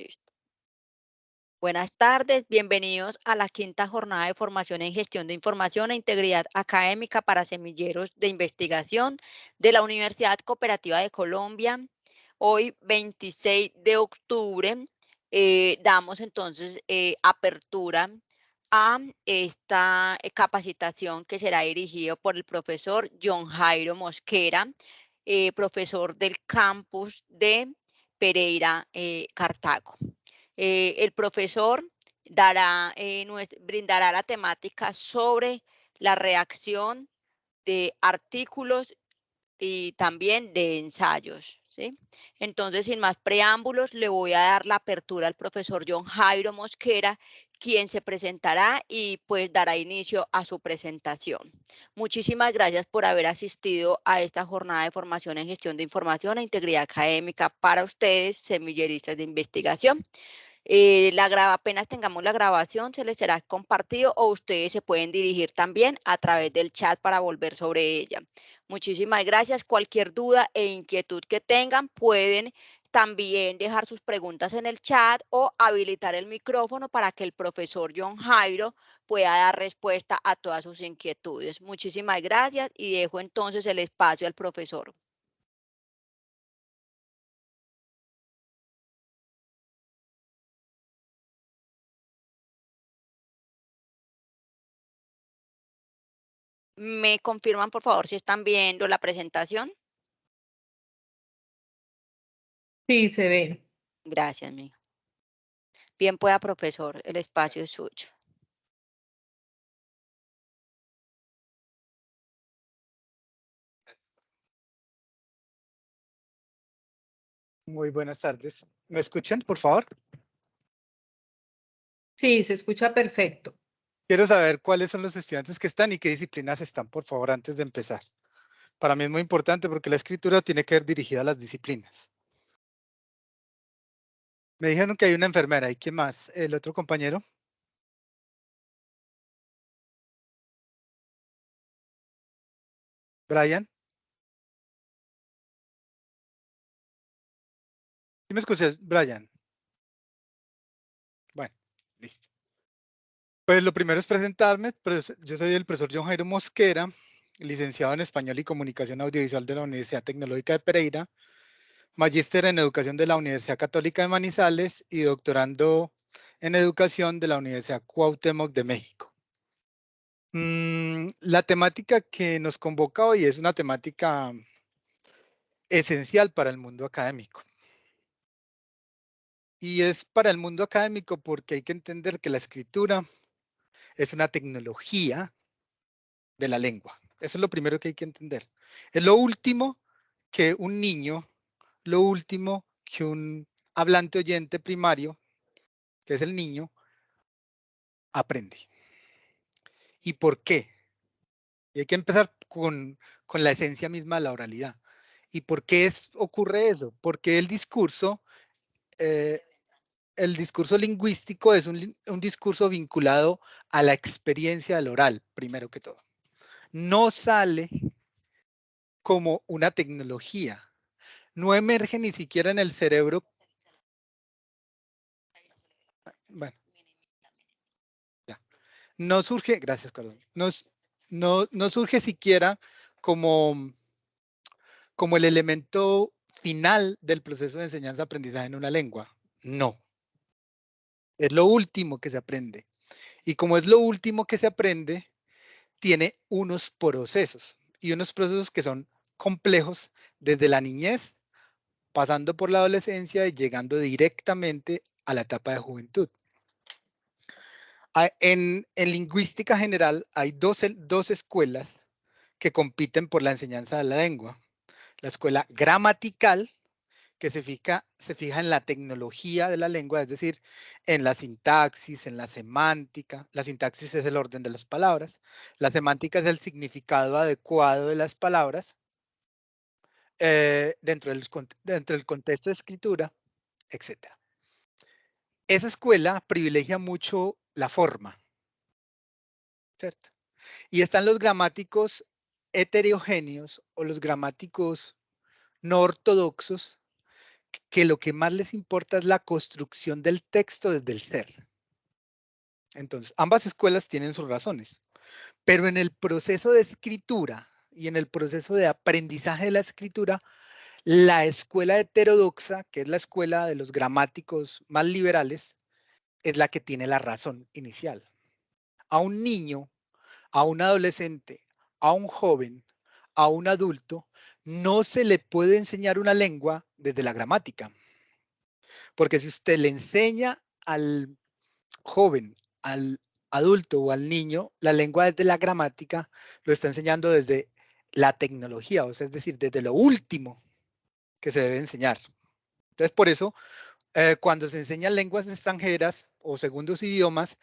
Listo. Buenas tardes, bienvenidos a la quinta jornada de formación en gestión de información e integridad académica para semilleros de investigación de la Universidad Cooperativa de Colombia. Hoy, 26 de octubre, damos entonces apertura a esta capacitación que será dirigido por el profesor John Jairo Mosquera, profesor del campus de Pereira, Cartago. El profesor brindará la temática sobre la reacción de artículos y también de ensayos, ¿sí? Entonces, sin más preámbulos, le voy a dar la apertura al profesor John Jairo Mosquera, quien se presentará y pues dará inicio a su presentación. Muchísimas gracias por haber asistido a esta jornada de formación en gestión de información e integridad académica para ustedes, semilleristas de investigación. Apenas tengamos la grabación, se les será compartido o ustedes se pueden dirigir también a través del chat para volver sobre ella. Muchísimas gracias. Cualquier duda e inquietud que tengan, pueden también dejar sus preguntas en el chat o habilitar el micrófono para que el profesor John Jairo pueda dar respuesta a todas sus inquietudes. Muchísimas gracias y dejo entonces el espacio al profesor. ¿Me confirman, por favor, si están viendo la presentación? Sí, se ve. Gracias, mijo. Bien pueda, profesor, el espacio es suyo. Muy buenas tardes. ¿Me escuchan, por favor? Sí, se escucha perfecto. Quiero saber cuáles son los estudiantes que están y qué disciplinas están, por favor, antes de empezar. Para mí es muy importante porque la escritura tiene que ir dirigida a las disciplinas. Me dijeron que hay una enfermera. ¿Y quién más? ¿El otro compañero? ¿Brian? ¿Sí me escuchas, Brian? Bueno, listo. Pues lo primero es presentarme. Yo soy el profesor John Jairo Mosquera, licenciado en Español y Comunicación Audiovisual de la Universidad Tecnológica de Pereira, magíster en Educación de la Universidad Católica de Manizales y doctorando en Educación de la Universidad Cuauhtémoc de México. La temática que nos convoca hoy es una temática esencial para el mundo académico. Y es para el mundo académico porque hay que entender que la escritura es una tecnología de la lengua. Eso es lo primero que hay que entender. Es lo último que un niño, lo último que un hablante oyente primario, que es el niño, aprende. ¿Y por qué? Y hay que empezar con la esencia misma de la oralidad. ¿Y por qué ocurre eso? Porque el discurso lingüístico es un discurso vinculado a la experiencia del oral, primero que todo. No sale como una tecnología. No emerge ni siquiera en el cerebro. Bueno, ya. No surge, gracias, Carlos. No surge siquiera como el elemento final del proceso de enseñanza-aprendizaje en una lengua. No. Es lo último que se aprende. Y como es lo último que se aprende, tiene unos procesos. Y unos procesos que son complejos desde la niñez, pasando por la adolescencia y llegando directamente a la etapa de juventud. En lingüística general hay dos escuelas que compiten por la enseñanza de la lengua. La escuela gramatical, que se fija en la tecnología de la lengua, es decir, en la sintaxis, en la semántica. La sintaxis es el orden de las palabras. La semántica es el significado adecuado de las palabras dentro del contexto de escritura, etc. Esa escuela privilegia mucho la forma, ¿cierto? Y están los gramáticos heterogéneos o los gramáticos no ortodoxos que lo que más les importa es la construcción del texto desde el ser. Entonces, ambas escuelas tienen sus razones, pero en el proceso de escritura y en el proceso de aprendizaje de la escritura, la escuela heterodoxa, que es la escuela de los gramáticos más liberales, es la que tiene la razón inicial. A un niño, a un adolescente, a un joven, a un adulto, no se le puede enseñar una lengua desde la gramática. Porque si usted le enseña al joven, al adulto o al niño la lengua desde la gramática, lo está enseñando desde la tecnología, o sea, es decir, desde lo último que se debe enseñar. Entonces, por eso, cuando se enseñan lenguas extranjeras o segundos idiomas,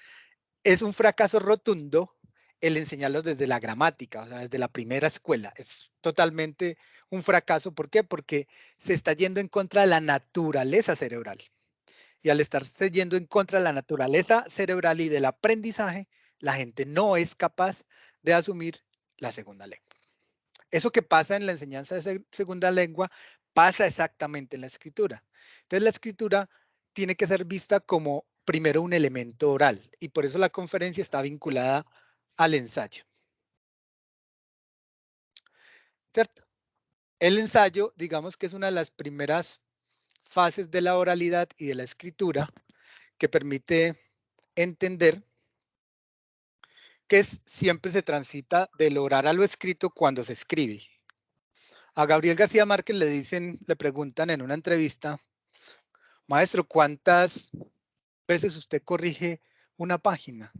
es un fracaso rotundo el enseñarlos desde la gramática, o sea, desde la primera escuela. Es totalmente un fracaso. ¿Por qué? Porque se está yendo en contra de la naturaleza cerebral. Y al estarse yendo en contra de la naturaleza cerebral y del aprendizaje, la gente no es capaz de asumir la segunda lengua. Eso que pasa en la enseñanza de segunda lengua pasa exactamente en la escritura. Entonces la escritura tiene que ser vista como primero un elemento oral y por eso la conferencia está vinculada al ensayo. ¿Cierto? El ensayo, digamos que es una de las primeras fases de la oralidad y de la escritura que permite entender que siempre se transita del oral a lo escrito cuando se escribe. A Gabriel García Márquez le preguntan en una entrevista, maestro, ¿cuántas veces usted corrige una página?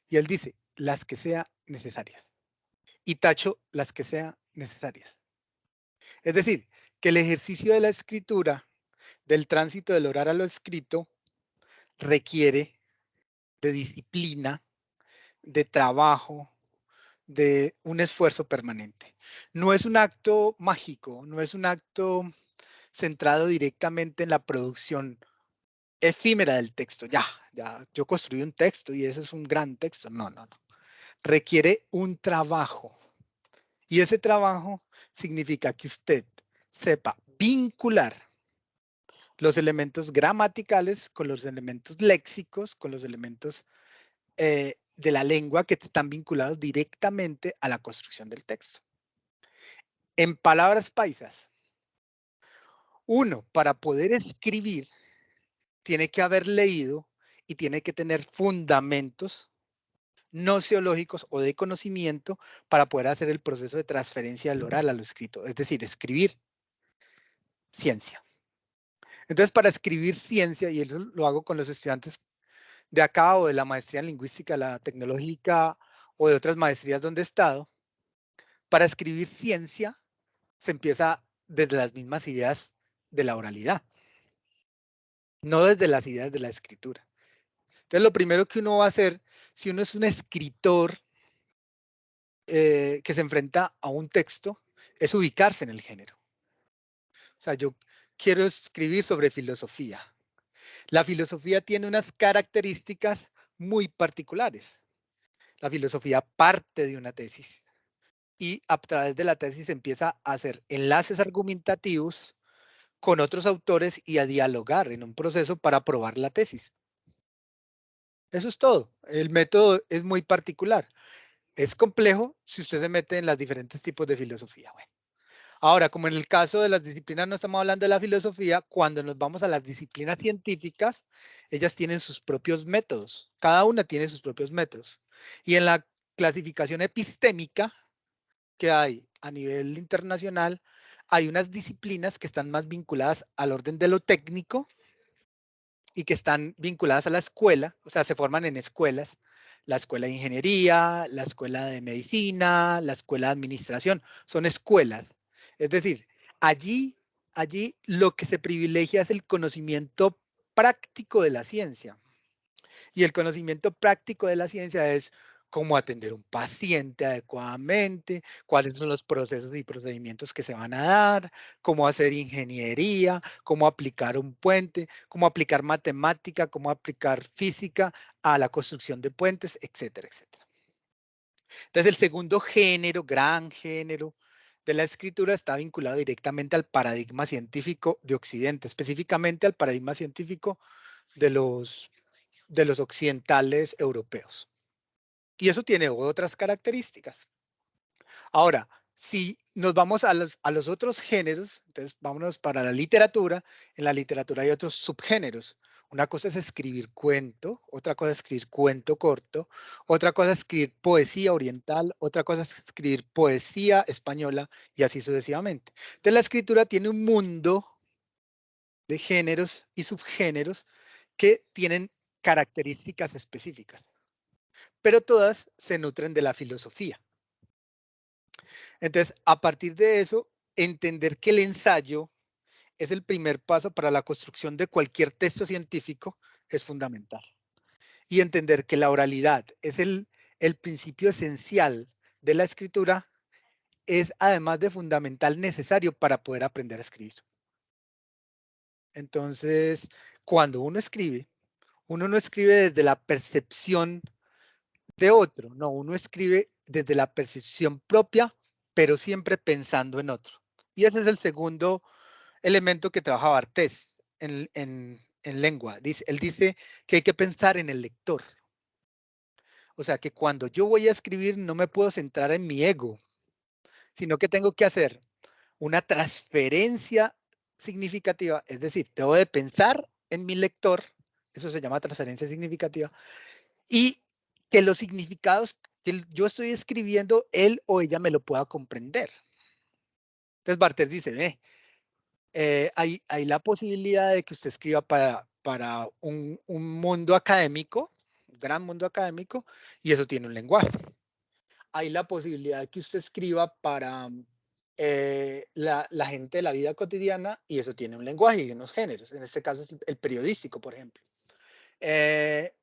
Y él dice, las que sean necesarias. Y tacho, las que sean necesarias. Es decir, que el ejercicio de la escritura, del tránsito del oral a lo escrito, requiere de disciplina, de trabajo, de un esfuerzo permanente. No es un acto mágico, no es un acto centrado directamente en la producción efímera del texto. Ya, yo construí un texto y ese es un gran texto. No. Requiere un trabajo. Y ese trabajo significa que usted sepa vincular los elementos gramaticales con los elementos léxicos, con los elementos de la lengua que están vinculados directamente a la construcción del texto. En palabras paisas, uno para poder escribir tiene que haber leído y tiene que tener fundamentos nociológicos o de conocimiento para poder hacer el proceso de transferencia del oral a lo escrito, es decir, escribir ciencia. Entonces, para escribir ciencia, y eso lo hago con los estudiantes de acá o de la maestría en lingüística, la tecnológica o de otras maestrías donde he estado, para escribir ciencia se empieza desde las mismas ideas de la oralidad, no desde las ideas de la escritura. Entonces, lo primero que uno va a hacer, si uno es un escritor que se enfrenta a un texto, es ubicarse en el género. O sea, yo quiero escribir sobre filosofía. La filosofía tiene unas características muy particulares. La filosofía parte de una tesis y a través de la tesis empieza a hacer enlaces argumentativos con otros autores y a dialogar en un proceso para probar la tesis. Eso es todo. El método es muy particular. Es complejo si usted se mete en los diferentes tipos de filosofía. Bueno. Ahora, como en el caso de las disciplinas no estamos hablando de la filosofía, cuando nos vamos a las disciplinas científicas, ellas tienen sus propios métodos. Cada una tiene sus propios métodos. Y en la clasificación epistémica que hay a nivel internacional, hay unas disciplinas que están más vinculadas al orden de lo técnico y que están vinculadas a la escuela, o sea, se forman en escuelas, la escuela de ingeniería, la escuela de medicina, la escuela de administración, son escuelas. Es decir, allí lo que se privilegia es el conocimiento práctico de la ciencia. Y el conocimiento práctico de la ciencia es cómo atender un paciente adecuadamente, cuáles son los procesos y procedimientos que se van a dar, cómo hacer ingeniería, cómo aplicar un puente, cómo aplicar matemática, cómo aplicar física a la construcción de puentes, etcétera, etcétera. Entonces, el segundo género, gran género de la escritura está vinculado directamente al paradigma científico de Occidente, específicamente al paradigma científico de los occidentales europeos. Y eso tiene otras características. Ahora, si nos vamos a los otros géneros, entonces vámonos para la literatura. En la literatura hay otros subgéneros. Una cosa es escribir cuento, otra cosa es escribir cuento corto, otra cosa es escribir poesía oriental, otra cosa es escribir poesía española y así sucesivamente. Entonces la escritura tiene un mundo de géneros y subgéneros que tienen características específicas, pero todas se nutren de la filosofía. Entonces, a partir de eso, entender que el ensayo es el primer paso para la construcción de cualquier texto científico es fundamental. Y entender que la oralidad es el principio esencial de la escritura es, además de fundamental, necesario para poder aprender a escribir. Entonces, cuando uno escribe, uno no escribe desde la percepción de otro, no, uno escribe desde la percepción propia, pero siempre pensando en otro. Y ese es el segundo elemento que trabaja Barthes en lengua. Él dice que hay que pensar en el lector. O sea, que cuando yo voy a escribir no me puedo centrar en mi ego, sino que tengo que hacer una transferencia significativa. Es decir, debo de pensar en mi lector, eso se llama transferencia significativa, y que los significados que yo estoy escribiendo, él o ella me lo pueda comprender. Entonces Barthes dice, hay la posibilidad de que usted escriba para un mundo académico, un gran mundo académico, y eso tiene un lenguaje. Hay la posibilidad de que usted escriba para la gente de la vida cotidiana, y eso tiene un lenguaje y unos géneros. En este caso es el periodístico, por ejemplo.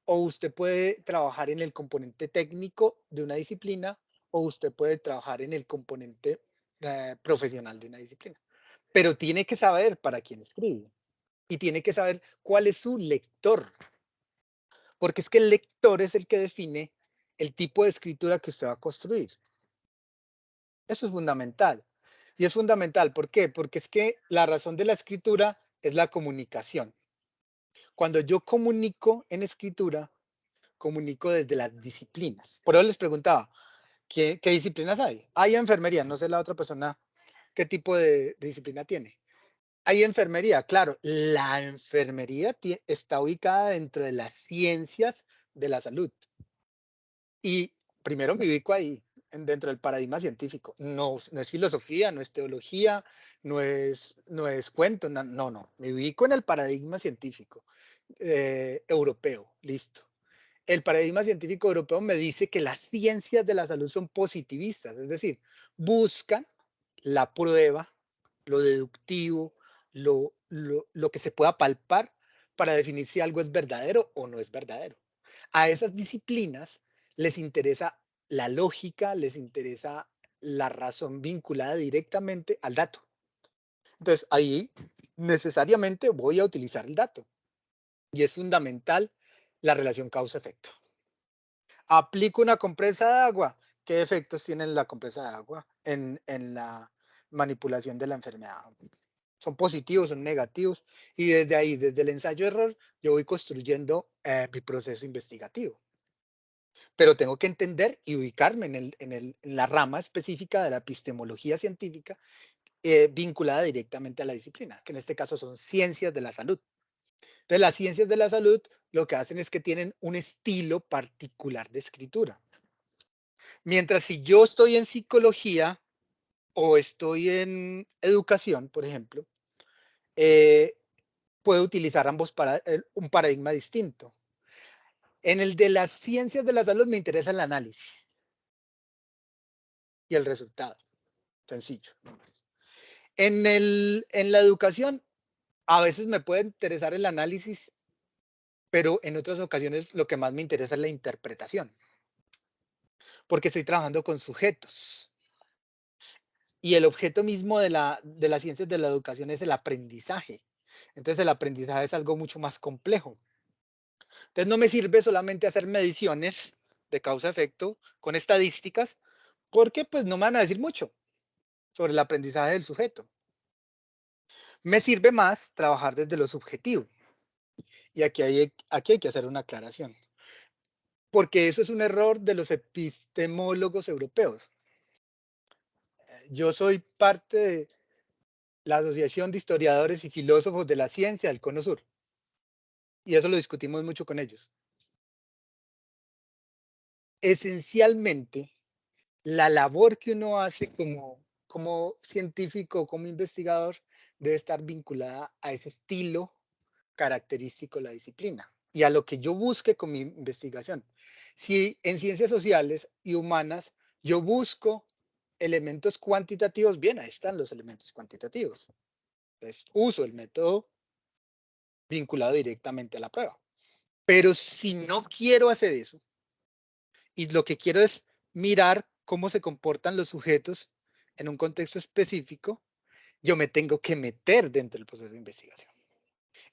O usted puede trabajar en el componente técnico de una disciplina, o usted puede trabajar en el componente profesional de una disciplina. Pero tiene que saber para quién escribe y tiene que saber cuál es su lector, porque es que el lector es el que define el tipo de escritura que usted va a construir. Eso es fundamental. Y es fundamental, ¿por qué? Porque es que la razón de la escritura es la comunicación. Cuando yo comunico en escritura, comunico desde las disciplinas. Por eso les preguntaba, ¿qué disciplinas hay? Hay enfermería, no sé la otra persona qué tipo de disciplina tiene. Hay enfermería, claro, la enfermería está ubicada dentro de las ciencias de la salud. Y primero me ubico ahí, dentro del paradigma científico. No, no es filosofía, no es teología, no es cuento, no. Me ubico en el paradigma científico europeo, listo. El paradigma científico europeo me dice que las ciencias de la salud son positivistas, es decir, buscan la prueba, lo deductivo, lo que se pueda palpar para definir si algo es verdadero o no es verdadero. A esas disciplinas les interesa la lógica, les interesa la razón vinculada directamente al dato. Entonces, ahí necesariamente voy a utilizar el dato. Y es fundamental la relación causa-efecto. Aplico una compresa de agua. ¿Qué efectos tiene la compresa de agua en la manipulación de la enfermedad? Son positivos, son negativos. Y desde ahí, desde el ensayo-error, yo voy construyendo mi proceso investigativo. Pero tengo que entender y ubicarme en la rama específica de la epistemología científica vinculada directamente a la disciplina, que en este caso son ciencias de la salud. Entonces, las ciencias de la salud lo que hacen es que tienen un estilo particular de escritura. Mientras si yo estoy en psicología o estoy en educación, por ejemplo, puedo utilizar un paradigma distinto. En el de las ciencias de la salud me interesa el análisis y el resultado. Sencillo. En la educación, a veces me puede interesar el análisis, pero en otras ocasiones lo que más me interesa es la interpretación, porque estoy trabajando con sujetos. Y el objeto mismo de las ciencias de la educación es el aprendizaje. Entonces el aprendizaje es algo mucho más complejo. Entonces no me sirve solamente hacer mediciones de causa-efecto con estadísticas, porque pues no me van a decir mucho. sobre el aprendizaje del sujeto. Me sirve más trabajar desde lo subjetivo. Y aquí hay que hacer una aclaración. Porque eso es un error de los epistemólogos europeos. Yo soy parte de la Asociación de Historiadores y Filósofos de la Ciencia del Cono Sur. Y eso lo discutimos mucho con ellos. Esencialmente, la labor que uno hace como científico, como investigador, debe estar vinculada a ese estilo característico de la disciplina y a lo que yo busque con mi investigación. Si en ciencias sociales y humanas yo busco elementos cuantitativos, bien, ahí están los elementos cuantitativos. Entonces, uso el método vinculado directamente a la prueba. Pero si no quiero hacer eso y lo que quiero es mirar cómo se comportan los sujetos en un contexto específico, yo me tengo que meter dentro del proceso de investigación.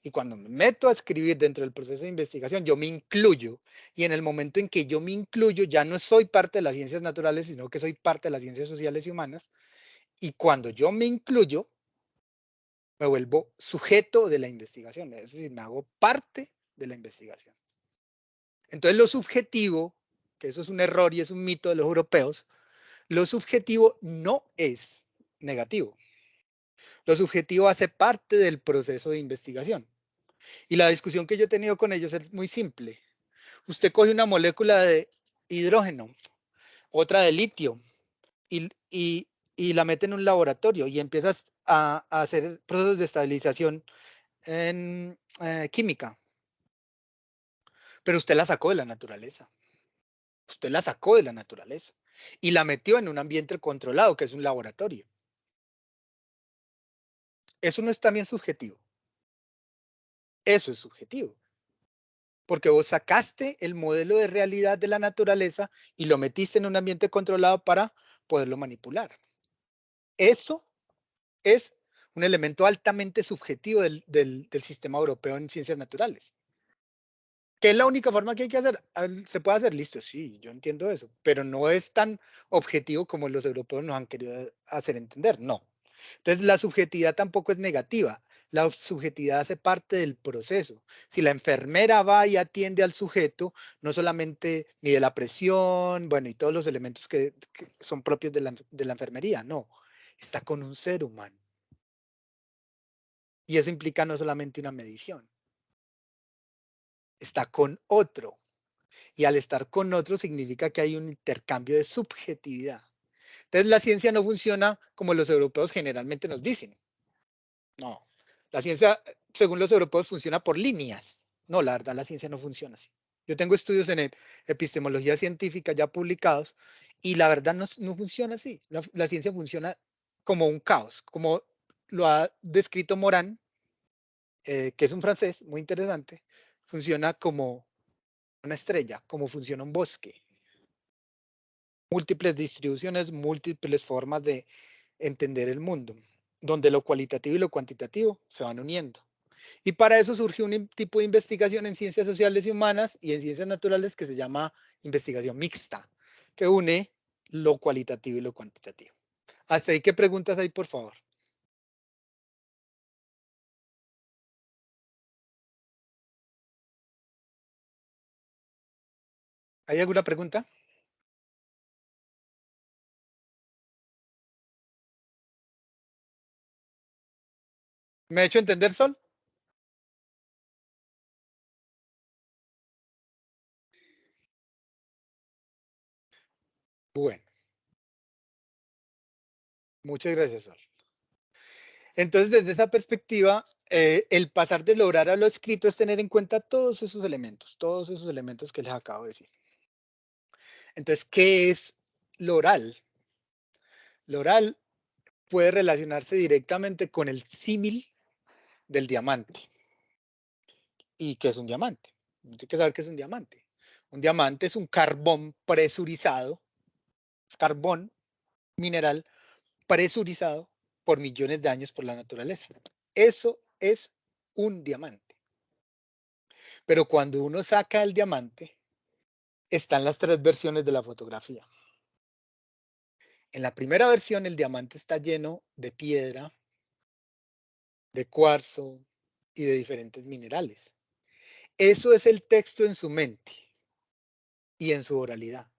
Y cuando me meto a escribir dentro del proceso de investigación, yo me incluyo. Y en el momento en que yo me incluyo, ya no soy parte de las ciencias naturales, sino que soy parte de las ciencias sociales y humanas. Y cuando yo me incluyo, me vuelvo sujeto de la investigación. Es decir, me hago parte de la investigación. Entonces, lo subjetivo, que eso es un error y es un mito de los europeos, lo subjetivo no es negativo. Lo subjetivo hace parte del proceso de investigación. Y la discusión que yo he tenido con ellos es muy simple. Usted coge una molécula de hidrógeno, otra de litio, y la mete en un laboratorio y empiezas a hacer procesos de estabilización en química. Pero usted la sacó de la naturaleza. Usted la sacó de la naturaleza y la metió en un ambiente controlado, que es un laboratorio. Eso no es también subjetivo. Eso es subjetivo. Porque vos sacaste el modelo de realidad de la naturaleza y lo metiste en un ambiente controlado para poderlo manipular. Eso es un elemento altamente subjetivo del sistema europeo en ciencias naturales. ¿Qué es la única forma que hay que hacer? ¿Se puede hacer? Listo, sí, yo entiendo eso, pero no es tan objetivo como los europeos nos han querido hacer entender, no. Entonces, la subjetividad tampoco es negativa. La subjetividad hace parte del proceso. Si la enfermera va y atiende al sujeto, no solamente mide la presión, bueno, y todos los elementos que son propios de la enfermería, no. Está con un ser humano. Y eso implica no solamente una medición. Está con otro. Y al estar con otro significa que hay un intercambio de subjetividad. Entonces, la ciencia no funciona como los europeos generalmente nos dicen. No, la ciencia, según los europeos, funciona por líneas. No, la verdad, la ciencia no funciona así. Yo tengo estudios en epistemología científica ya publicados y la verdad no funciona así. La ciencia funciona como un caos, como lo ha descrito Morán, que es un francés muy interesante. Funciona como una estrella, como funciona un bosque. Múltiples distribuciones, múltiples formas de entender el mundo, donde lo cualitativo y lo cuantitativo se van uniendo. Y para eso surgió un tipo de investigación en ciencias sociales y humanas y en ciencias naturales que se llama investigación mixta, que une lo cualitativo y lo cuantitativo. Hasta ahí, ¿qué preguntas hay, por favor? ¿Hay alguna pregunta? ¿Me he hecho entender, Sol? Bueno, muchas gracias, Sol. Entonces, desde esa perspectiva, el pasar de lo oral a lo escrito es tener en cuenta todos esos elementos que les acabo de decir. Entonces, ¿qué es lo oral? Lo oral puede relacionarse directamente con el símil del diamante. ¿Y qué es un diamante? Hay que saber qué es un diamante. Un diamante es un carbón presurizado, es carbón mineral presurizado por millones de años por la naturaleza. Eso es un diamante. Pero cuando uno saca el diamante, están las tres versiones de la fotografía. En la primera versión el diamante está lleno de piedra, de cuarzo y de diferentes minerales. Eso es el texto en su mente y en su oralidad.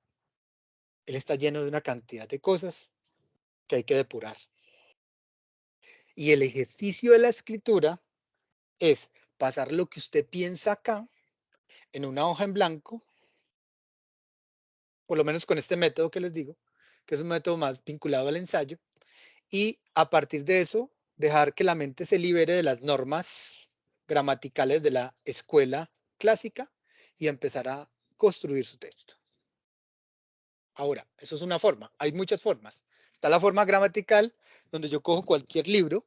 Él está lleno de una cantidad de cosas que hay que depurar. Y el ejercicio de la escritura es pasar lo que usted piensa acá en una hoja en blanco, por lo menos con este método que les digo, que es un método más vinculado al ensayo, y a partir de eso dejar que la mente se libere de las normas gramaticales de la escuela clásica y empezar a construir su texto. Ahora, eso es una forma, hay muchas formas. Está la forma gramatical, donde yo cojo cualquier libro,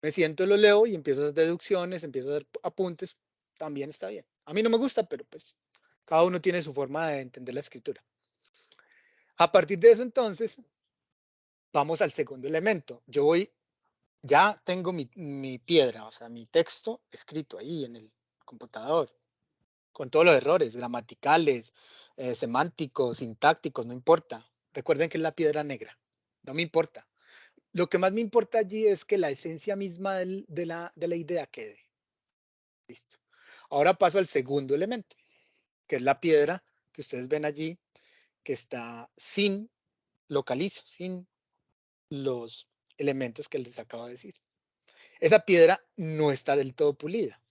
me siento, lo leo y empiezo a hacer deducciones, empiezo a hacer apuntes, también está bien. A mí no me gusta, pero pues cada uno tiene su forma de entender la escritura. A partir de eso, entonces, vamos al segundo elemento. Yo voy, ya tengo mi piedra, o sea, mi texto escrito ahí en el computador, con todos los errores gramaticales, semánticos, sintácticos, no importa. Recuerden que es la piedra negra, no me importa. Lo que más me importa allí es que la esencia misma de la idea quede. Listo. Ahora paso al segundo elemento, que es la piedra que ustedes ven allí, que está sin localizo, sin los elementos que les acabo de decir. Esa piedra no está del todo pulida.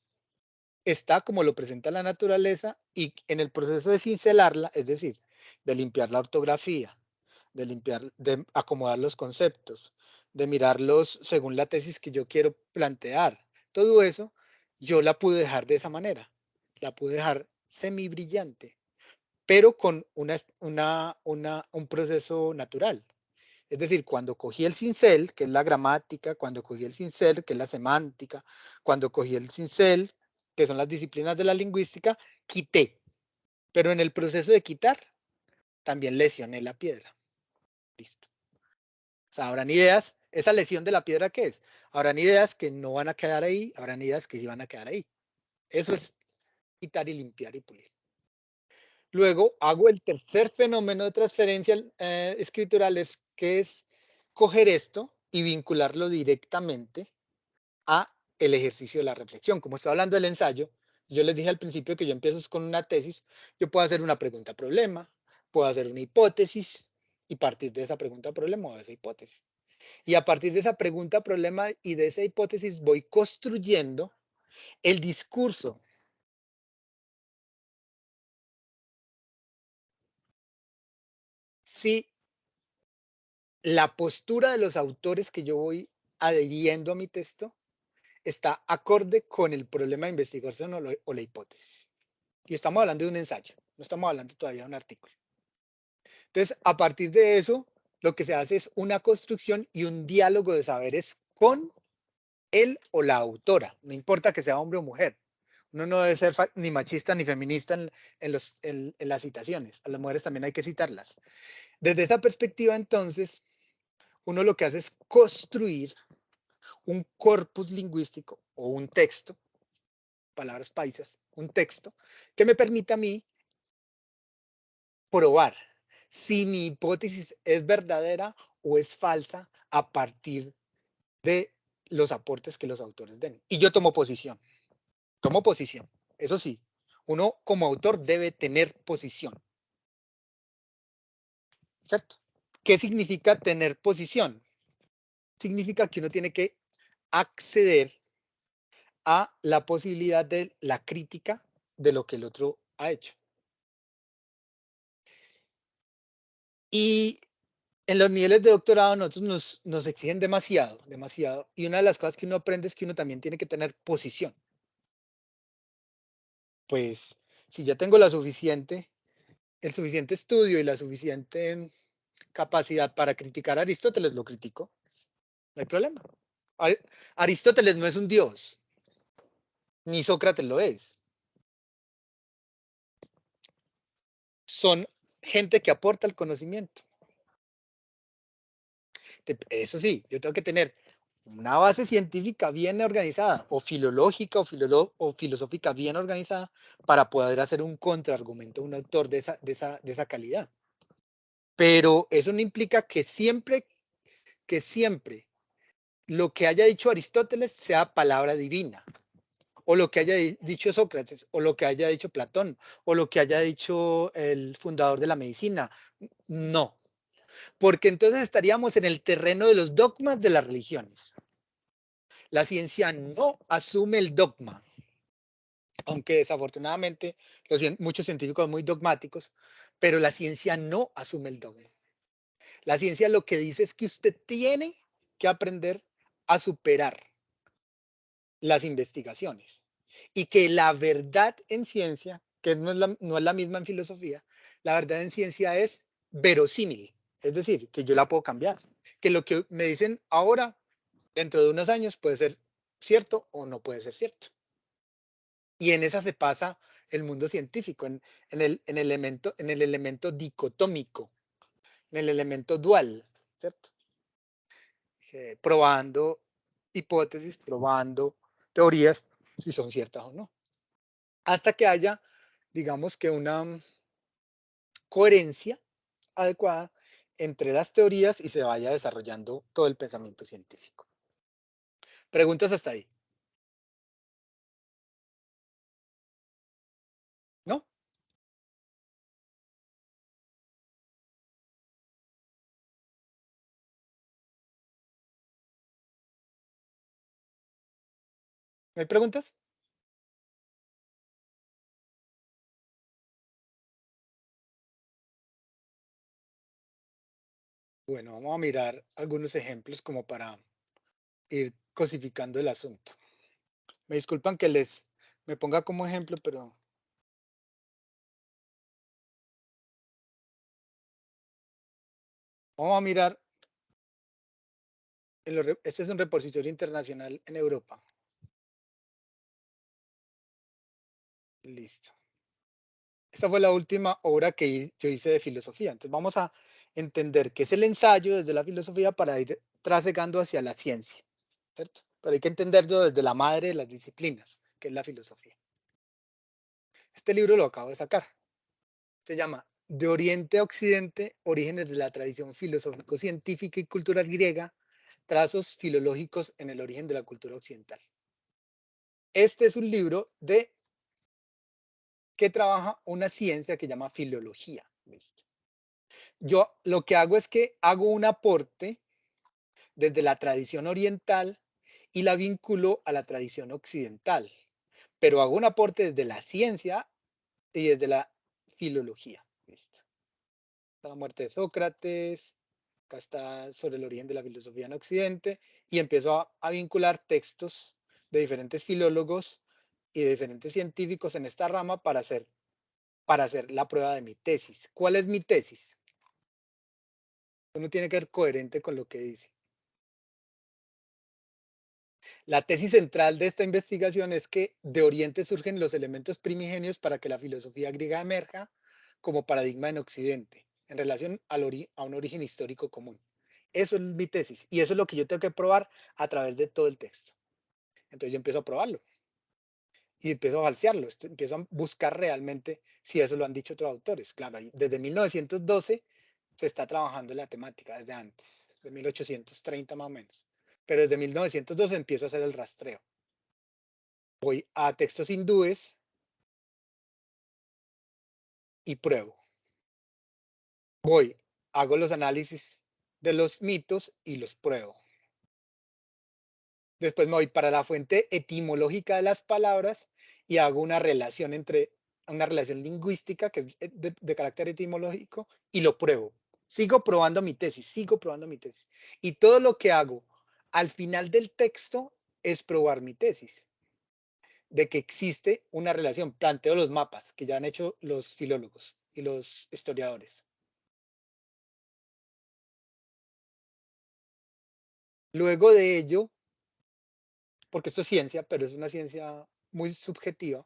Está como lo presenta la naturaleza y en el proceso de cincelarla, es decir, de limpiar la ortografía, de limpiar, de acomodar los conceptos, de mirarlos según la tesis que yo quiero plantear. Todo eso yo la pude dejar de esa manera. La pude dejar semibrillante, pero con un proceso natural. Es decir, cuando cogí el cincel, que es la gramática, cuando cogí el cincel, que es la semántica, cuando cogí el cincel, que son las disciplinas de la lingüística, quité. Pero en el proceso de quitar, también lesioné la piedra. Listo. O sea, habrán ideas, esa lesión de la piedra, ¿qué es? Habrán ideas que no van a quedar ahí, habrán ideas que sí van a quedar ahí. Eso es quitar y limpiar y pulir. Luego hago el tercer fenómeno de transferencia escritural, que es coger esto y vincularlo directamente a el ejercicio de la reflexión. Como estoy hablando del ensayo, yo les dije al principio que yo empiezo con una tesis, yo puedo hacer una pregunta-problema, puedo hacer una hipótesis y partir de esa pregunta-problema o de esa hipótesis. Y a partir de esa pregunta-problema y de esa hipótesis voy construyendo el discurso. Si la postura de los autores que yo voy adhiriendo a mi texto está acorde con el problema de investigación o la hipótesis. Y estamos hablando de un ensayo, no estamos hablando todavía de un artículo. Entonces, a partir de eso, lo que se hace es una construcción y un diálogo de saberes con él o la autora, no importa que sea hombre o mujer. Uno no debe ser ni machista ni feminista en las citaciones. A las mujeres también hay que citarlas. Desde esa perspectiva, entonces, uno lo que hace es construir un corpus lingüístico o un texto, palabras paisas, un texto que me permita a mí probar si mi hipótesis es verdadera o es falsa a partir de los aportes que los autores den. Y yo tomo posición. Tomo posición. Eso sí, uno como autor debe tener posición. ¿Cierto? ¿Qué significa tener posición? Significa que uno tiene que acceder a la posibilidad de la crítica de lo que el otro ha hecho. Y en los niveles de doctorado nosotros nos exigen demasiado, demasiado. Y una de las cosas que uno aprende es que uno también tiene que tener posición. Pues si ya tengo el suficiente estudio y la suficiente capacidad para criticar a Aristóteles, lo critico. No hay problema. Aristóteles no es un dios, ni Sócrates lo es. Son gente que aporta el conocimiento. Eso sí, yo tengo que tener una base científica bien organizada, o filológica o filosófica bien organizada, para poder hacer un contraargumento a un autor de esa calidad. Pero eso no implica que siempre lo que haya dicho Aristóteles sea palabra divina, o lo que haya dicho Sócrates, o lo que haya dicho Platón, o lo que haya dicho el fundador de la medicina. No, porque entonces estaríamos en el terreno de los dogmas de las religiones. La ciencia no asume el dogma, aunque desafortunadamente muchos científicos son muy dogmáticos, pero la ciencia no asume el dogma. La ciencia lo que dice es que usted tiene que aprender a superar las investigaciones y que la verdad en ciencia, que no es la misma en filosofía, la verdad en ciencia es verosímil, es decir, que yo la puedo cambiar, que lo que me dicen ahora, dentro de unos años, puede ser cierto o no puede ser cierto. Y en esa se pasa el mundo científico, en el elemento dicotómico, en el elemento dual, ¿cierto? Probando hipótesis, probando teorías, si son ciertas o no. Hasta que haya, digamos que una coherencia adecuada entre las teorías y se vaya desarrollando todo el pensamiento científico. ¿Preguntas hasta ahí? ¿No? ¿No hay preguntas? Bueno, vamos a mirar algunos ejemplos como para ir cosificando el asunto. Me disculpan que me ponga como ejemplo, pero vamos a mirar. Este es un repositorio internacional en Europa. Listo. Esta fue la última obra que yo hice de filosofía. Entonces vamos a entender qué es el ensayo desde la filosofía para ir trasegando hacia la ciencia, ¿cierto? Pero hay que entenderlo desde la madre de las disciplinas, que es la filosofía. Este libro lo acabo de sacar. Se llama De Oriente a Occidente, Orígenes de la Tradición Filosófico-Científica y Cultural Griega, Trazos Filológicos en el Origen de la Cultura Occidental. Este es un libro que trabaja una ciencia que llama filología. ¿Listo? Yo lo que hago es que hago un aporte desde la tradición oriental y la vinculo a la tradición occidental, pero hago un aporte desde la ciencia y desde la filología. ¿Listo? La muerte de Sócrates, acá está sobre el origen de la filosofía en Occidente, y empiezo a vincular textos de diferentes filólogos y de diferentes científicos en esta rama para hacer la prueba de mi tesis. ¿Cuál es mi tesis? Uno tiene que ser coherente con lo que dice. La tesis central de esta investigación es que de Oriente surgen los elementos primigenios para que la filosofía griega emerja como paradigma en Occidente, en relación a un origen histórico común. Eso es mi tesis y eso es lo que yo tengo que probar a través de todo el texto. Entonces yo empiezo a probarlo y empiezo a falsearlo, empiezo a buscar realmente si eso lo han dicho otros autores. Claro, desde 1912 se está trabajando en la temática, desde antes, de 1830 más o menos. Pero desde 1912 empiezo a hacer el rastreo. Voy a textos hindúes y pruebo. Hago los análisis de los mitos y los pruebo. Después me voy para la fuente etimológica de las palabras y hago una relación lingüística que es de carácter etimológico y lo pruebo. Sigo probando mi tesis. Y todo lo que hago al final del texto es probar mi tesis, de que existe una relación. Planteo los mapas que ya han hecho los filólogos y los historiadores. Luego de ello, porque esto es ciencia, pero es una ciencia muy subjetiva,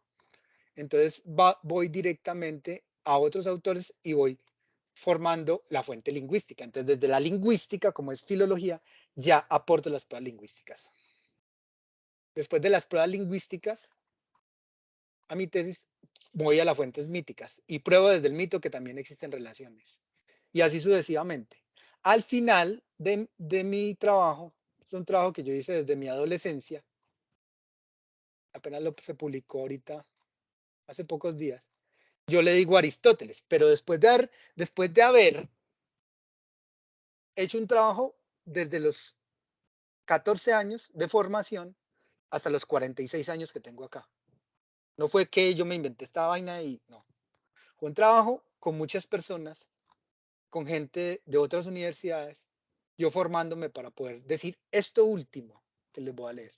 entonces voy directamente a otros autores y voy formando la fuente lingüística. Entonces, desde la lingüística, como es filología, ya aporto las pruebas lingüísticas. Después de las pruebas lingüísticas, a mi tesis, voy a las fuentes míticas y pruebo desde el mito que también existen relaciones. y así sucesivamente. Al final de mi trabajo, es un trabajo que yo hice desde mi adolescencia, apenas se publicó ahorita, hace pocos días, yo le digo Aristóteles, pero después de haber hecho un trabajo desde los 14 años de formación hasta los 46 años que tengo acá. No fue que yo me inventé esta vaina y no. Fue un trabajo con muchas personas, con gente de otras universidades, yo formándome para poder decir esto último que les voy a leer.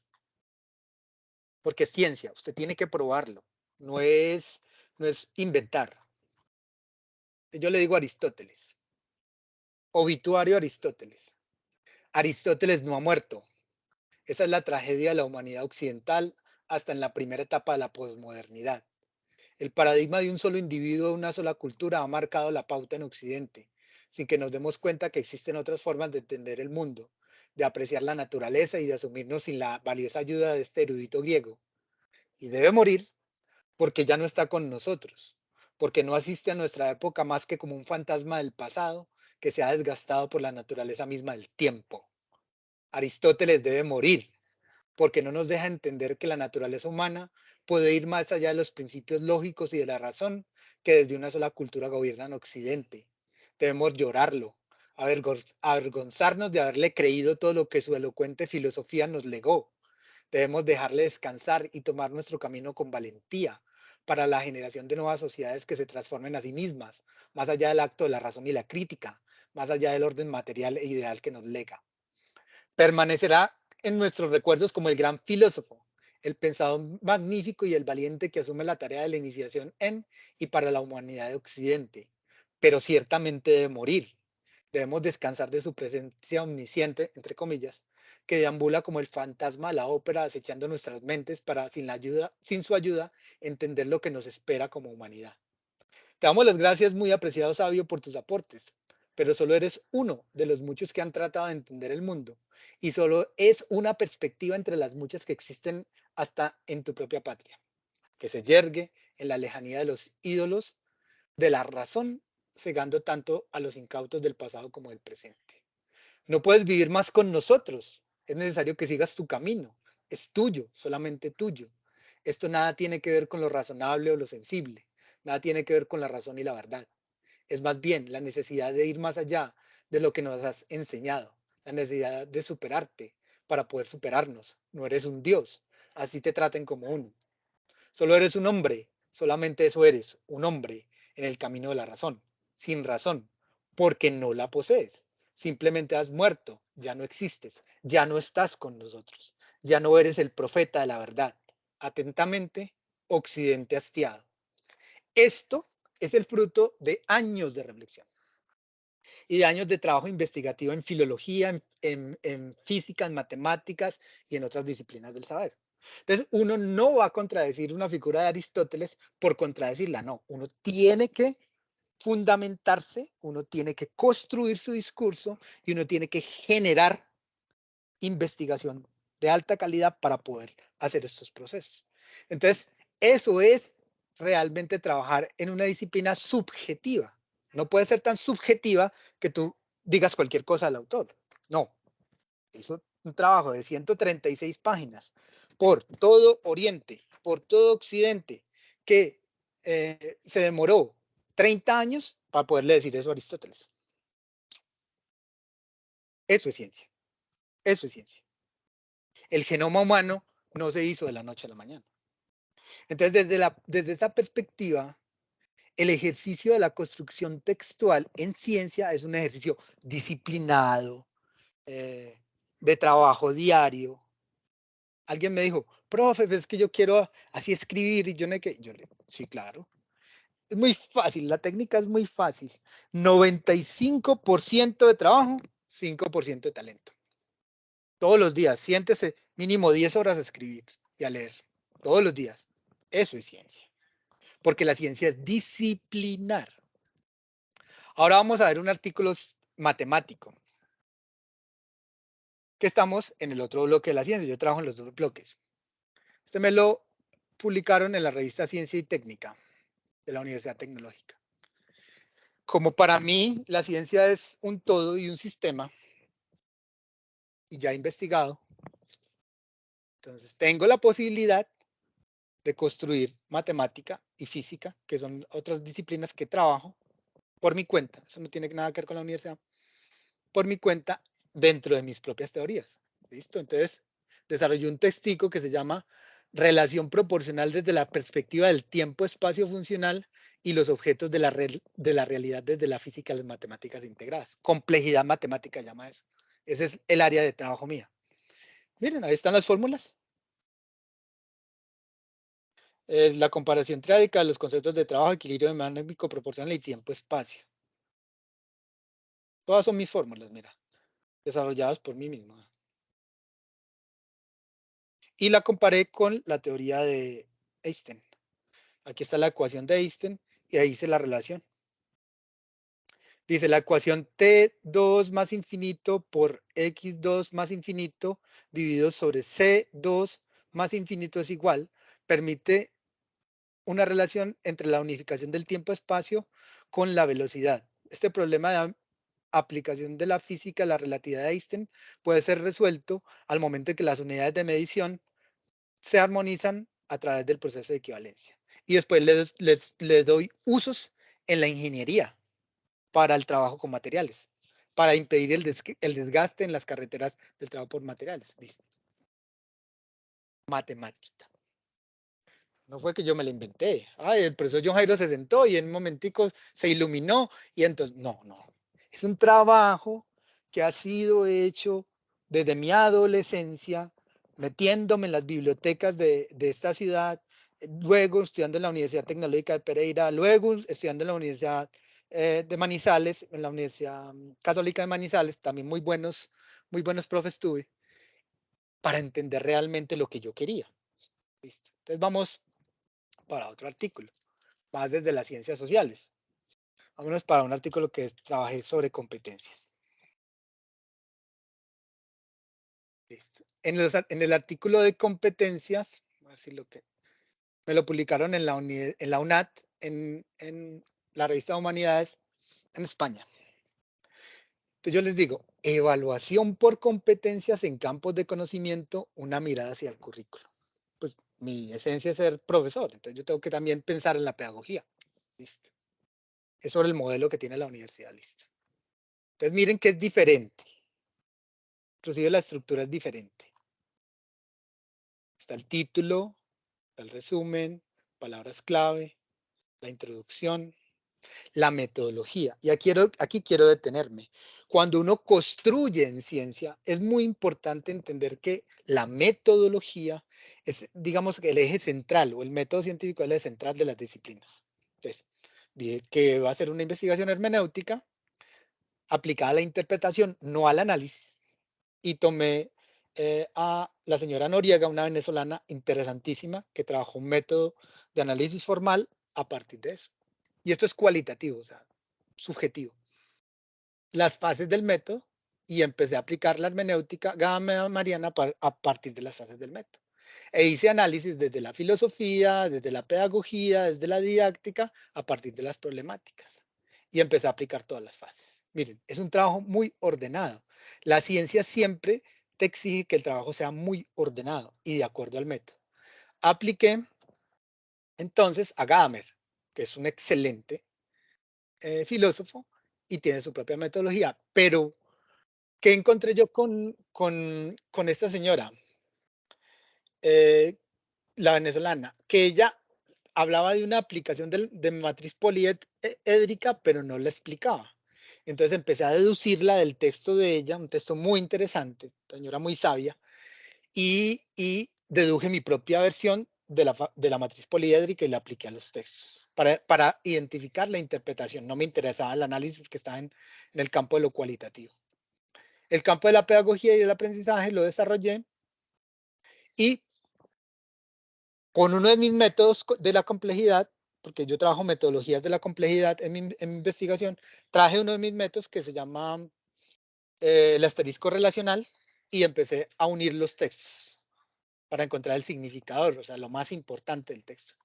Porque es ciencia, usted tiene que probarlo, no es inventar. Yo le digo Aristóteles, obituario Aristóteles. Aristóteles no ha muerto. Esa es la tragedia de la humanidad occidental hasta en la primera etapa de la posmodernidad. El paradigma de un solo individuo, una sola cultura, ha marcado la pauta en Occidente, sin que nos demos cuenta que existen otras formas de entender el mundo, de apreciar la naturaleza y de asumirnos sin la valiosa ayuda de este erudito griego. Y debe morir porque ya no está con nosotros, porque no asiste a nuestra época más que como un fantasma del pasado que se ha desgastado por la naturaleza misma del tiempo. Aristóteles debe morir porque no nos deja entender que la naturaleza humana puede ir más allá de los principios lógicos y de la razón que desde una sola cultura gobiernan Occidente. Debemos llorarlo, avergonzarnos de haberle creído todo lo que su elocuente filosofía nos legó. Debemos dejarle descansar y tomar nuestro camino con valentía para la generación de nuevas sociedades que se transformen a sí mismas, más allá del acto de la razón y la crítica, más allá del orden material e ideal que nos lega. Permanecerá en nuestros recuerdos como el gran filósofo, el pensador magnífico y el valiente que asume la tarea de la iniciación en y para la humanidad de Occidente. Pero ciertamente debe morir. Debemos descansar de su presencia omnisciente, entre comillas, que deambula como el fantasma de la ópera acechando nuestras mentes para, sin su ayuda, entender lo que nos espera como humanidad. Te damos las gracias, muy apreciado sabio, por tus aportes, pero solo eres uno de los muchos que han tratado de entender el mundo y solo es una perspectiva entre las muchas que existen hasta en tu propia patria, que se yergue en la lejanía de los ídolos de la razón, cegando tanto a los incautos del pasado como del presente. No puedes vivir más con nosotros, es necesario que sigas tu camino, es tuyo, solamente tuyo. Esto nada tiene que ver con lo razonable o lo sensible, nada tiene que ver con la razón y la verdad. Es más bien la necesidad de ir más allá de lo que nos has enseñado, la necesidad de superarte para poder superarnos. No eres un Dios, así te traten como uno. Solo eres un hombre, solamente eso eres, un hombre en el camino de la razón, sin razón, porque no la posees. Simplemente has muerto, ya no existes, ya no estás con nosotros, ya no eres el profeta de la verdad. Atentamente, Occidente hastiado. Esto es el fruto de años de reflexión y de años de trabajo investigativo en filología, en física, en matemáticas y en otras disciplinas del saber. Entonces, uno no va a contradecir una figura de Aristóteles por contradecirla, no. Uno tiene que fundamentarse, uno tiene que construir su discurso y uno tiene que generar investigación de alta calidad para poder hacer estos procesos. Entonces, eso es realmente trabajar en una disciplina subjetiva. No puede ser tan subjetiva que tú digas cualquier cosa al autor. No, eso es un trabajo de 136 páginas por todo Oriente, por todo Occidente, que se demoró 30 años para poderle decir eso a Aristóteles. Eso es ciencia. Eso es ciencia. El genoma humano no se hizo de la noche a la mañana. Entonces, desde esa perspectiva, el ejercicio de la construcción textual en ciencia es un ejercicio disciplinado, de trabajo diario. Alguien me dijo, profe, es que yo quiero así escribir y yo no sé qué. Sí, claro. Es muy fácil, la técnica es muy fácil. 95% de trabajo, 5% de talento. Todos los días, siéntese mínimo 10 horas a escribir y a leer. Todos los días. Eso es ciencia. Porque la ciencia es disciplinar. Ahora vamos a ver un artículo matemático. Que estamos en el otro bloque de la ciencia. Yo trabajo en los dos bloques. Este me lo publicaron en la revista Ciencia y Técnica de la Universidad Tecnológica. como para mí la ciencia es un todo y un sistema, y ya he investigado, entonces tengo la posibilidad de construir matemática y física, que son otras disciplinas que trabajo por mi cuenta, eso no tiene nada que ver con la universidad, por mi cuenta dentro de mis propias teorías. ¿Listo? Entonces, desarrollé un textico que se llama Relación proporcional desde la perspectiva del tiempo-espacio funcional y los objetos de la realidad desde la física y las matemáticas integradas. Complejidad matemática llama eso. Ese es el área de trabajo mía. Miren, ahí están las fórmulas. La comparación triádica de los conceptos de trabajo, equilibrio dinámico proporcional y tiempo-espacio. Todas son mis fórmulas, mira, desarrolladas por mí mismo. Y la comparé con la teoría de Einstein. Aquí está la ecuación de Einstein y ahí dice la relación. Dice la ecuación T2 más infinito por X2 más infinito dividido sobre C2 más infinito es igual. Permite una relación entre la unificación del tiempo-espacio con la velocidad. Este problema de aplicación de la física, la relatividad de Einstein, puede ser resuelto al momento en que las unidades de medición se armonizan a través del proceso de equivalencia. Y después les doy usos en la ingeniería para el trabajo con materiales, para impedir el desgaste en las carreteras del trabajo por materiales. ¿Listo? Matemática. No fue que yo me la inventé. Ay, el profesor John Jairo se sentó y en un momentico se iluminó y entonces, no. Es un trabajo que ha sido hecho desde mi adolescencia, metiéndome en las bibliotecas de esta ciudad, luego estudiando en la Universidad Tecnológica de Pereira, luego estudiando en la Universidad de Manizales, en la Universidad Católica de Manizales, también muy buenos profes tuve, para entender realmente lo que yo quería. ¿Listo? Entonces vamos para otro artículo, más desde las ciencias sociales. Vámonos para un artículo que trabajé sobre competencias. Listo. En el artículo de competencias, a ver si me lo publicaron en la UNAT, en la revista Humanidades, en España. Entonces yo les digo, evaluación por competencias en campos de conocimiento, una mirada hacia el currículo. Pues mi esencia es ser profesor, entonces yo tengo que también pensar en la pedagogía. ¿Listo? Es sobre el modelo que tiene la universidad. Listo. Entonces miren que es diferente. Inclusive la estructura es diferente. Está el título, está el resumen, palabras clave, la introducción, la metodología. Y aquí quiero detenerme. Cuando uno construye en ciencia, es muy importante entender que la metodología es, digamos, el eje central, o el método científico es el eje central de las disciplinas. Entonces, dije que va a ser una investigación hermenéutica aplicada a la interpretación, no al análisis. Y tomé a la señora Noriega, una venezolana interesantísima, que trabajó un método de análisis formal a partir de eso. Y esto es cualitativo, o sea, subjetivo. Las fases del método y empecé a aplicar la hermenéutica Mariana a partir de las fases del método. E hice análisis desde la filosofía, desde la pedagogía, desde la didáctica, a partir de las problemáticas. Y empecé a aplicar todas las fases. Miren, es un trabajo muy ordenado. La ciencia siempre te exige que el trabajo sea muy ordenado y de acuerdo al método. Apliqué entonces a Gadamer, que es un excelente filósofo y tiene su propia metodología. Pero, ¿qué encontré yo con esta señora? La venezolana, que ella hablaba de una aplicación de matriz poliédrica, pero no la explicaba. Entonces empecé a deducirla del texto de ella, un texto muy interesante, señora muy sabia, y deduje mi propia versión de la matriz poliédrica y la apliqué a los textos para identificar la interpretación. No me interesaba el análisis que estaba en el campo de lo cualitativo. El campo de la pedagogía y del aprendizaje lo desarrollé y con uno de mis métodos de la complejidad, porque yo trabajo metodologías de la complejidad en mi investigación, traje uno de mis métodos que se llama el asterisco relacional y empecé a unir los textos para encontrar el significador, o sea, lo más importante del texto.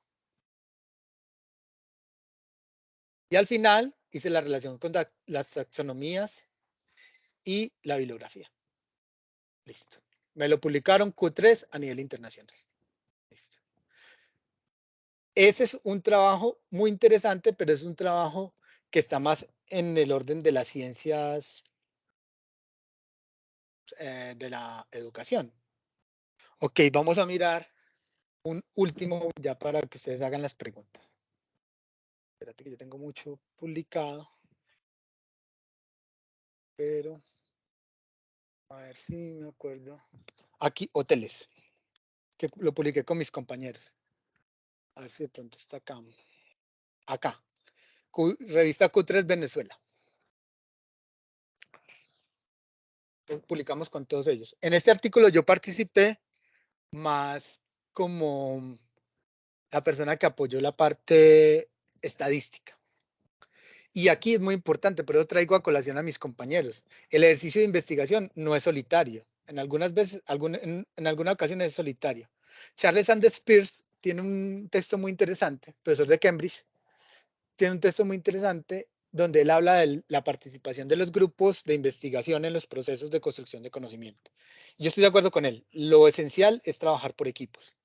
Y al final hice la relación con las taxonomías y la bibliografía. Listo. Me lo publicaron Q3 a nivel internacional. Listo. Ese es un trabajo muy interesante, pero es un trabajo que está más en el orden de las ciencias de la educación. Ok, vamos a mirar un último ya para que ustedes hagan las preguntas. Espérate que yo tengo mucho publicado, pero a ver si me acuerdo. Aquí, hoteles, que lo publiqué con mis compañeros. A ver si de pronto está acá. Acá. Revista Q3 Venezuela. Lo publicamos con todos ellos. En este artículo yo participé más como la persona que apoyó la parte estadística. Y aquí es muy importante, pero yo traigo a colación a mis compañeros. El ejercicio de investigación no es solitario. En algunas veces, en alguna ocasión es solitario. Charles Sanders Peirce tiene un texto muy interesante, profesor de Cambridge, tiene un texto muy interesante donde él habla de la participación de los grupos de investigación en los procesos de construcción de conocimiento. Yo estoy de acuerdo con él. Lo esencial es trabajar por equipos.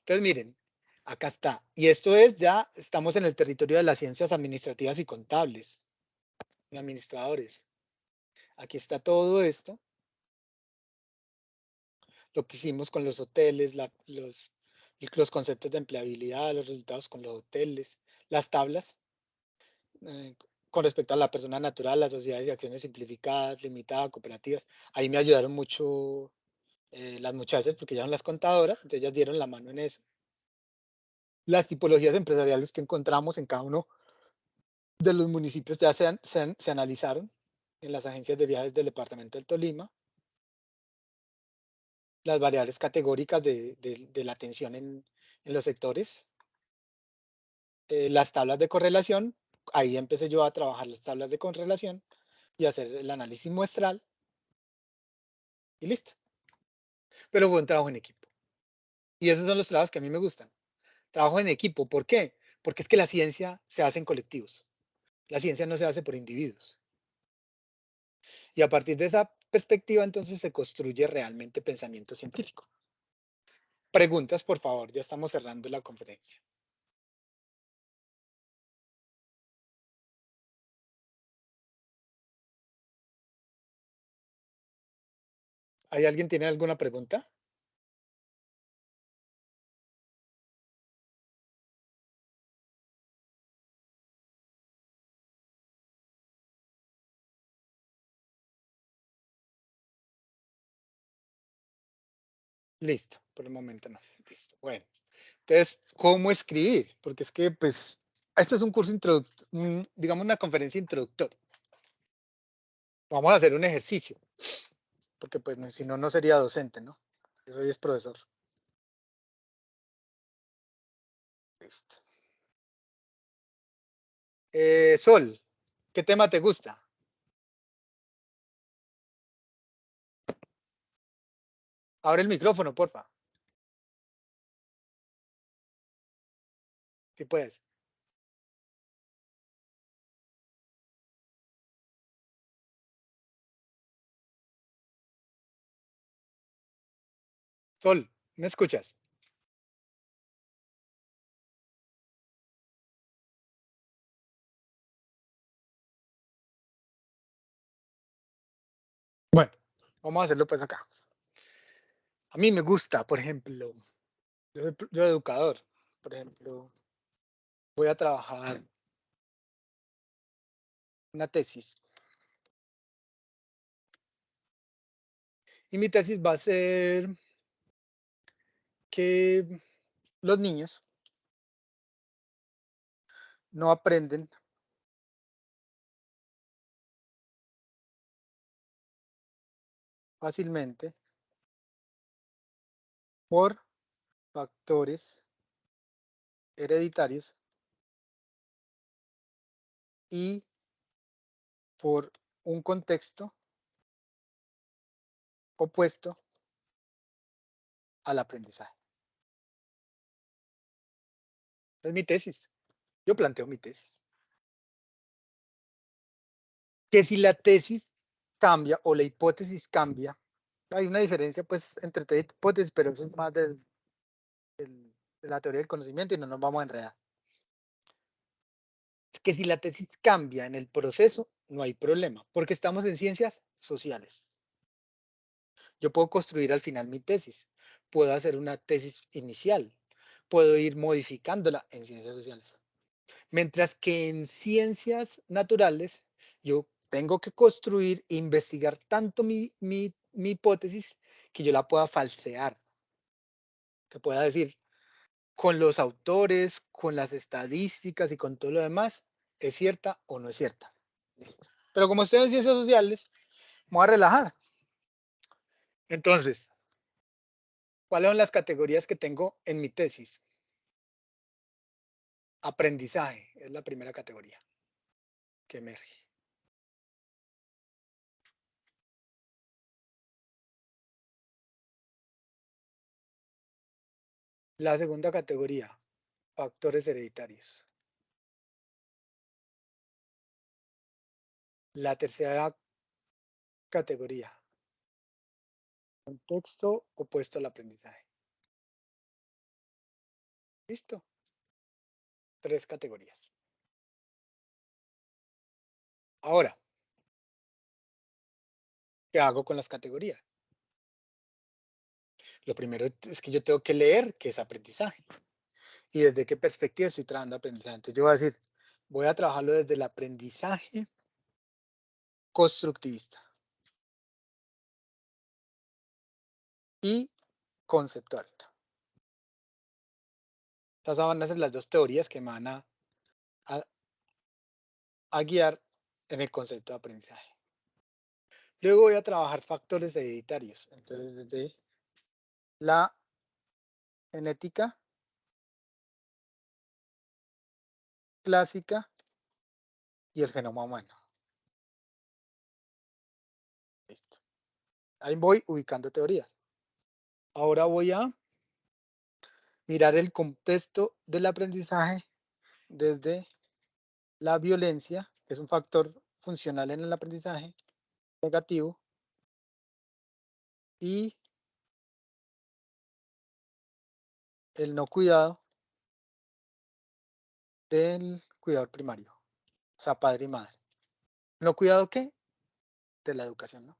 Entonces, miren, acá está. Y esto es ya, estamos en el territorio de las ciencias administrativas y contables, administradores. Aquí está todo esto. Lo que hicimos con los hoteles, los conceptos de empleabilidad, los resultados con los hoteles, las tablas. Con respecto a la persona natural, las sociedades de acciones simplificadas, limitadas, cooperativas. Ahí me ayudaron mucho las muchachas porque ya son las contadoras, entonces ellas dieron la mano en eso. Las tipologías empresariales que encontramos en cada uno de los municipios ya se analizaron en las agencias de viajes del departamento del Tolima. Las variables categóricas de la atención en los sectores. Las tablas de correlación, ahí empecé yo a trabajar las tablas de correlación y hacer el análisis muestral y listo. Pero fue un trabajo en equipo. Y esos son los trabajos que a mí me gustan. Trabajo en equipo, ¿por qué? Porque es que la ciencia se hace en colectivos. La ciencia no se hace por individuos. Y a partir de esa perspectiva, entonces se construye realmente pensamiento científico. Preguntas, por favor, ya estamos cerrando la conferencia. ¿Hay alguien tiene alguna pregunta? Listo, por el momento no. Listo, bueno. Entonces, ¿cómo escribir? Porque es que, pues, esto es un curso introductorio, digamos una conferencia introductoria. Vamos a hacer un ejercicio, porque pues si no, no sería docente, ¿no? Yo soy profesor. Listo. Sol, ¿qué tema te gusta? Abre el micrófono, porfa. Si puedes. Sol, ¿me escuchas? Bueno, vamos a hacerlo pues acá. A mí me gusta, por ejemplo, yo educador, por ejemplo, voy a trabajar una tesis. Y mi tesis va a ser que los niños no aprenden fácilmente por factores hereditarios y por un contexto opuesto al aprendizaje. Es mi tesis. Yo planteo mi tesis. que si la tesis cambia o la hipótesis cambia, hay una diferencia pues entre tesis y hipótesis, pero eso es más de la teoría del conocimiento y no nos vamos a enredar. Es que si la tesis cambia en el proceso, no hay problema, porque estamos en ciencias sociales. Yo puedo construir al final mi tesis, puedo hacer una tesis inicial, puedo ir modificándola en ciencias sociales. Mientras que en ciencias naturales, yo tengo que construir e investigar tanto mi hipótesis que yo la pueda falsear. Que pueda decir, con los autores, con las estadísticas y con todo lo demás, ¿es cierta o no es cierta? Listo. Pero como estoy en ciencias sociales, me voy a relajar. Entonces, ¿cuáles son las categorías que tengo en mi tesis? Aprendizaje es la primera categoría que emerge. La segunda categoría, factores hereditarios. La tercera categoría, contexto opuesto al aprendizaje. ¿Listo? 3 categorías. Ahora, ¿qué hago con las categorías? Lo primero es que yo tengo que leer qué es aprendizaje y desde qué perspectiva estoy trabajando aprendizaje. Entonces yo voy a decir, voy a trabajarlo desde el aprendizaje constructivista y conceptual. Estas van a ser las 2 teorías que me van a guiar en el concepto de aprendizaje. Luego voy a trabajar factores hereditarios. Entonces, desde la genética clásica y el genoma humano. Listo. Ahí voy ubicando teorías. Ahora voy a mirar el contexto del aprendizaje desde la violencia, que es un factor funcional en el aprendizaje negativo, y el no cuidado del cuidador primario, o sea, padre y madre. ¿No cuidado qué? De la educación, ¿no?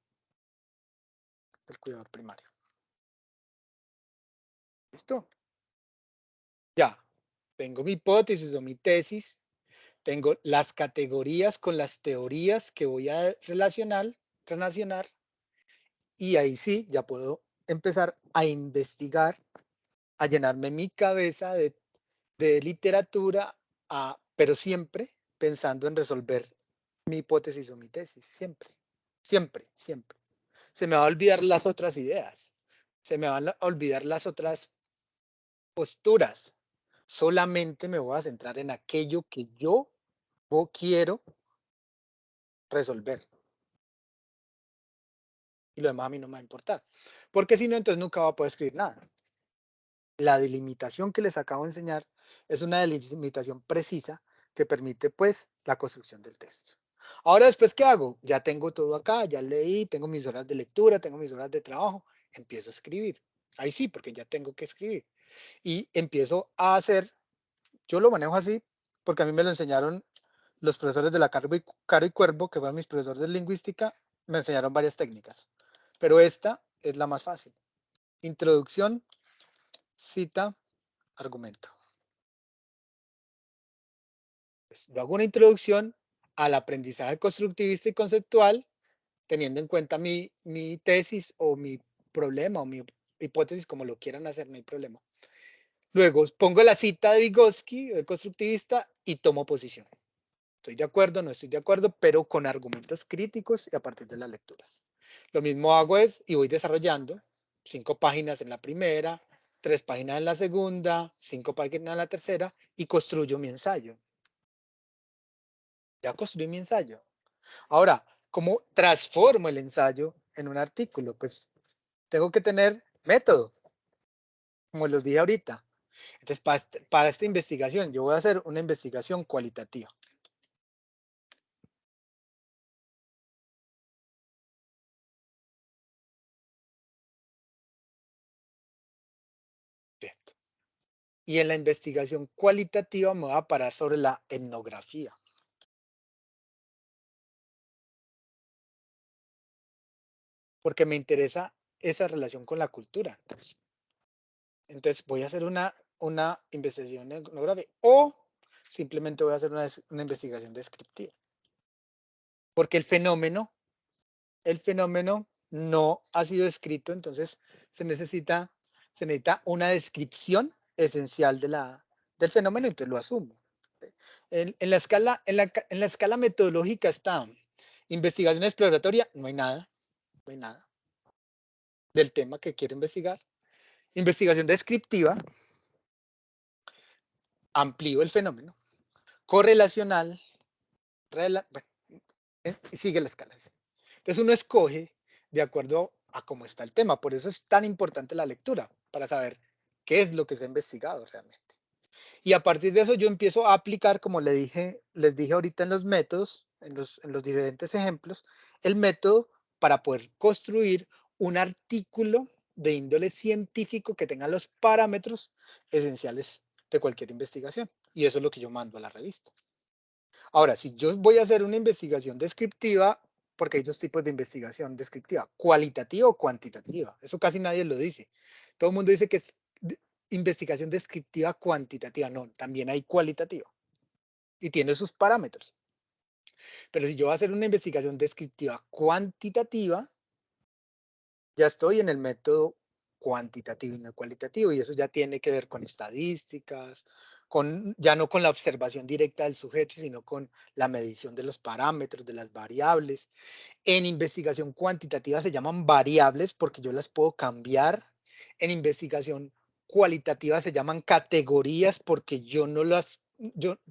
Del cuidador primario. ¿Listo? Ya, tengo mi hipótesis o mi tesis, tengo las categorías con las teorías que voy a relacionar, y ahí sí, ya puedo empezar a investigar, a llenarme mi cabeza de literatura, pero siempre pensando en resolver mi hipótesis o mi tesis, siempre, siempre, siempre. Se me va a olvidar las otras ideas, se me van a olvidar las otras posturas. Solamente me voy a centrar en aquello que yo quiero resolver. Y lo demás a mí no me va a importar. Porque si no, entonces nunca va a poder escribir nada. La delimitación que les acabo de enseñar es una delimitación precisa que permite pues la construcción del texto. Ahora después, ¿qué hago? Ya tengo todo acá, ya leí, tengo mis horas de lectura, tengo mis horas de trabajo, empiezo a escribir. Ahí sí, porque ya tengo que escribir. Y empiezo a hacer, yo lo manejo así, porque a mí me lo enseñaron los profesores de la Caro y Cuervo, que fueron mis profesores de lingüística, me enseñaron varias técnicas. Pero esta es la más fácil. Introducción, cita, argumento. Pues, yo hago una introducción al aprendizaje constructivista y conceptual, teniendo en cuenta mi tesis o mi problema o mi hipótesis, como lo quieran hacer, no hay problema. Luego pongo la cita de Vygotsky, el constructivista, y tomo posición. Estoy de acuerdo, no estoy de acuerdo, pero con argumentos críticos y a partir de las lecturas. Lo mismo hago y voy desarrollando 5 páginas en la primera, 3 páginas en la segunda, 5 páginas en la tercera y construyo mi ensayo. Ya construí mi ensayo. Ahora, ¿cómo transformo el ensayo en un artículo? Pues tengo que tener método, como los dije ahorita. Entonces, para esta investigación, yo voy a hacer una investigación cualitativa. Y en la investigación cualitativa me voy a parar sobre la etnografía. Porque me interesa esa relación con la cultura. Entonces voy a hacer una investigación etnográfica o simplemente voy a hacer una investigación descriptiva. Porque el fenómeno no ha sido descrito, entonces se necesita una descripción esencial del fenómeno, entonces lo asumo. En la escala metodológica está investigación exploratoria, no hay nada del tema que quiero investigar. Investigación descriptiva, amplío el fenómeno. Correlacional, sigue la escala. Entonces uno escoge de acuerdo a cómo está el tema. Por eso es tan importante la lectura, para saber qué es lo que se ha investigado realmente. Y a partir de eso yo empiezo a aplicar, como les dije ahorita en los métodos, en los diferentes ejemplos, el método para poder construir un artículo de índole científico que tenga los parámetros esenciales de cualquier investigación. Y eso es lo que yo mando a la revista. Ahora, si yo voy a hacer una investigación descriptiva, porque hay dos tipos de investigación descriptiva, cualitativa o cuantitativa. Eso casi nadie lo dice. Todo el mundo dice que es investigación descriptiva cuantitativa. No, también hay cualitativa. Y tiene sus parámetros. Pero si yo voy a hacer una investigación descriptiva cuantitativa, ya estoy en el método cuantitativo y no cualitativo. Y eso ya tiene que ver con estadísticas, ya no con la observación directa del sujeto, sino con la medición de los parámetros, de las variables. En investigación cuantitativa se llaman variables porque yo las puedo cambiar. En investigación cualitativa se llaman categorías porque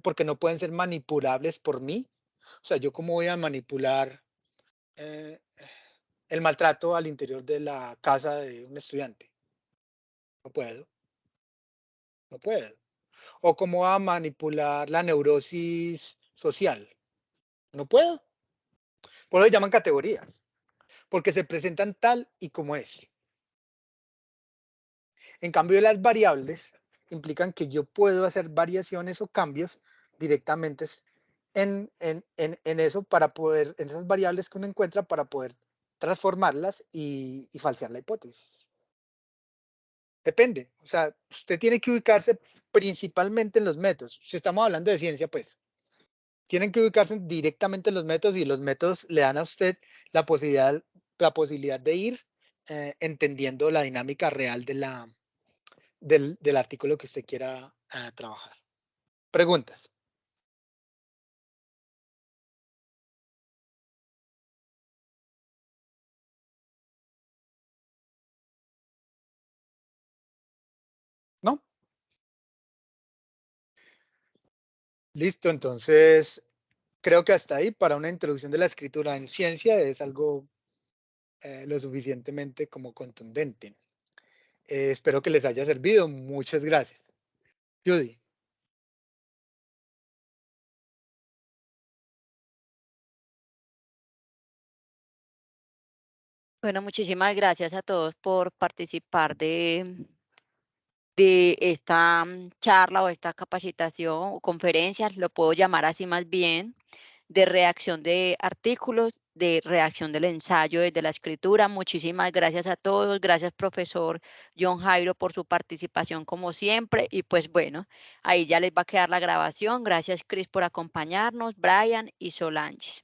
porque no pueden ser manipulables por mí. O sea, yo cómo voy a manipular el maltrato al interior de la casa de un estudiante. No puedo. O cómo va a manipular la neurosis social. No puedo. Por eso se llaman categorías. Porque se presentan tal y como es. En cambio, las variables implican que yo puedo hacer variaciones o cambios directamente en eso para poder, en esas variables que uno encuentra para poder transformarlas y falsear la hipótesis. Depende. O sea, usted tiene que ubicarse principalmente en los métodos. Si estamos hablando de ciencia, pues tienen que ubicarse directamente en los métodos y los métodos le dan a usted la posibilidad de ir entendiendo la dinámica real del artículo que usted quiera trabajar. Preguntas. ¿No? Listo, entonces creo que hasta ahí para una introducción de la escritura en ciencia es algo lo suficientemente como contundente. Espero que les haya servido. Muchas gracias. Judy. Bueno, muchísimas gracias a todos por participar de esta charla o esta capacitación o conferencias, lo puedo llamar así más bien, de redacción de artículos, de redacción del ensayo desde la escritura. Muchísimas gracias a todos. Gracias, profesor John Jairo, por su participación como siempre. Y pues bueno, ahí ya les va a quedar la grabación. Gracias, Cris, por acompañarnos, Brian y Solange.